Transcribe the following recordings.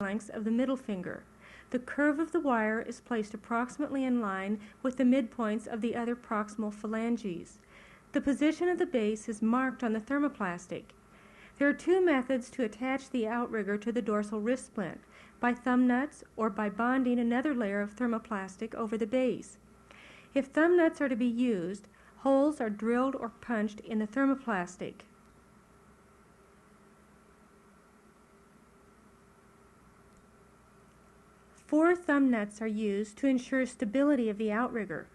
phalanx of the middle finger. The curve of the wire is placed approximately in line with the midpoints of the other proximal phalanges. The position of the base is marked on the thermoplastic. There are two methods to attach the outrigger to the dorsal wrist splint, by thumb nuts or by bonding another layer of thermoplastic over the base. If thumb nuts are to be used, holes are drilled or punched in the thermoplastic. Four thumb nuts are used to ensure stability of the outrigger.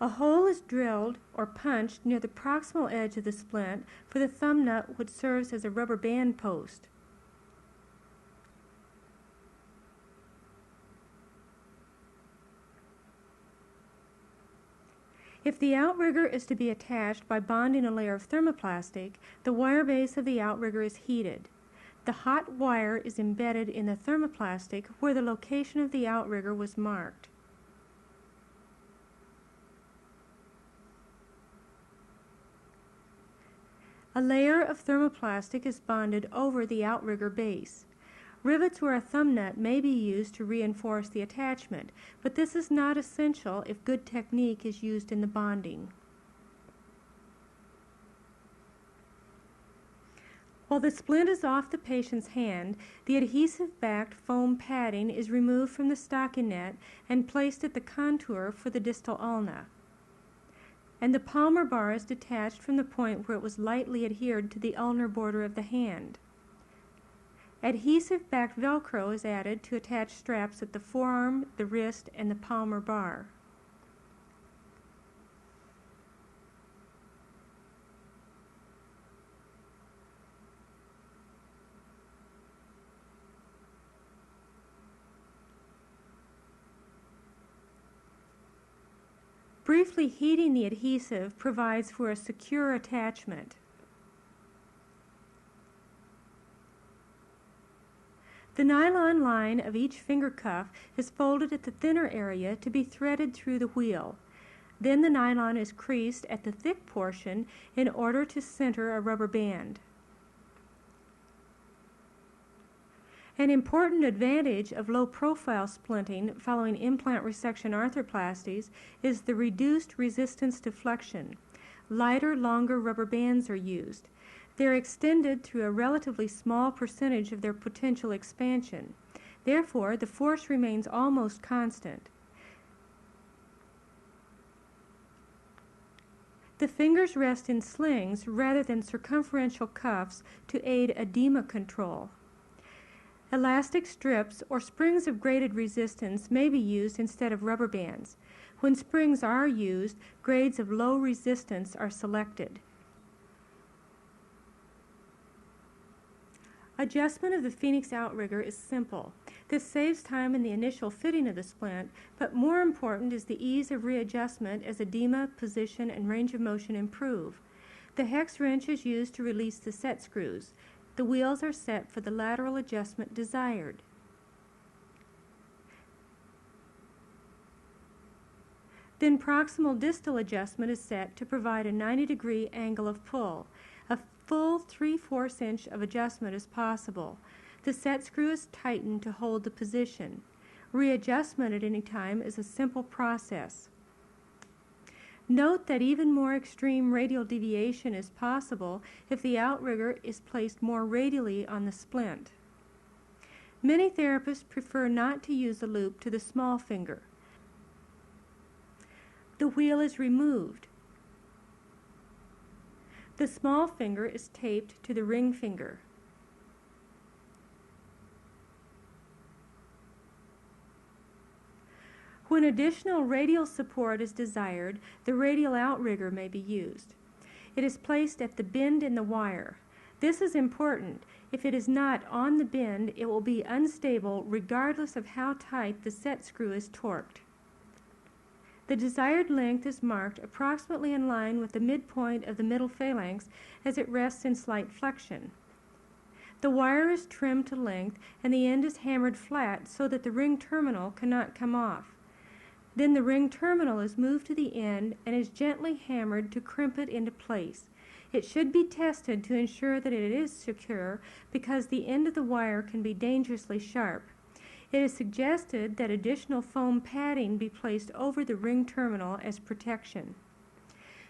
A hole is drilled or punched near the proximal edge of the splint for the thumb nut, which serves as a rubber band post. If the outrigger is to be attached by bonding a layer of thermoplastic, the wire base of the outrigger is heated. The hot wire is embedded in the thermoplastic where the location of the outrigger was marked. A layer of thermoplastic is bonded over the outrigger base. Rivets or a thumb nut may be used to reinforce the attachment, but this is not essential if good technique is used in the bonding. While the splint is off the patient's hand, the adhesive-backed foam padding is removed from the stockinette and placed at the contour for the distal ulna. And the palmar bar is detached from the point where it was lightly adhered to the ulnar border of the hand. Adhesive-backed Velcro is added to attach straps at the forearm, the wrist, and the palmar bar. Briefly heating the adhesive provides for a secure attachment. The nylon line of each finger cuff is folded at the thinner area to be threaded through the wheel. Then the nylon is creased at the thick portion in order to center a rubber band. An important advantage of low-profile splinting following implant resection arthroplasties is the reduced resistance to flexion. Lighter, longer rubber bands are used. They are extended through a relatively small percentage of their potential expansion. Therefore, the force remains almost constant. The fingers rest in slings rather than circumferential cuffs to aid edema control. Elastic strips or springs of graded resistance may be used instead of rubber bands. When springs are used, grades of low resistance are selected. Adjustment of the Phoenix outrigger is simple. This saves time in the initial fitting of the splint, but more important is the ease of readjustment as edema, position, and range of motion improve. The hex wrench is used to release the set screws. The wheels are set for the lateral adjustment desired. Then proximal distal adjustment is set to provide a 90-degree angle of pull. A full 3/4 inch of adjustment is possible. The set screw is tightened to hold the position. Readjustment at any time is a simple process. Note that even more extreme radial deviation is possible if the outrigger is placed more radially on the splint. Many therapists prefer not to use the loop to the small finger. The wheel is removed. The small finger is taped to the ring finger. When additional radial support is desired, the radial outrigger may be used. It is placed at the bend in the wire. This is important. If it is not on the bend, it will be unstable regardless of how tight the set screw is torqued. The desired length is marked approximately in line with the midpoint of the middle phalanx as it rests in slight flexion. The wire is trimmed to length and the end is hammered flat so that the ring terminal cannot come off. Then the ring terminal is moved to the end and is gently hammered to crimp it into place. It should be tested to ensure that it is secure because the end of the wire can be dangerously sharp. It is suggested that additional foam padding be placed over the ring terminal as protection.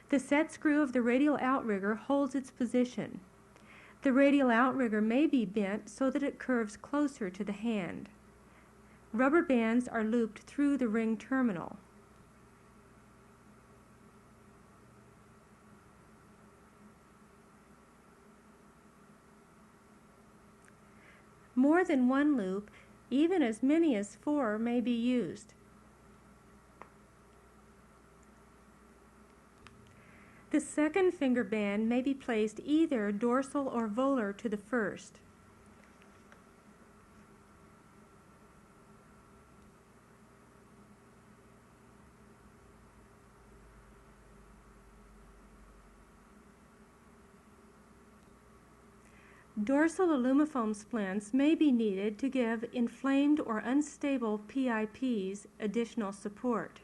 The set screw of the radial outrigger holds its position. The radial outrigger may be bent so that it curves closer to the hand. Rubber bands are looped through the ring terminal. More than one loop, even as many as 4, may be used. The second finger band may be placed either dorsal or volar to the first. Dorsal alumifoam splints may be needed to give inflamed or unstable PIPs additional support.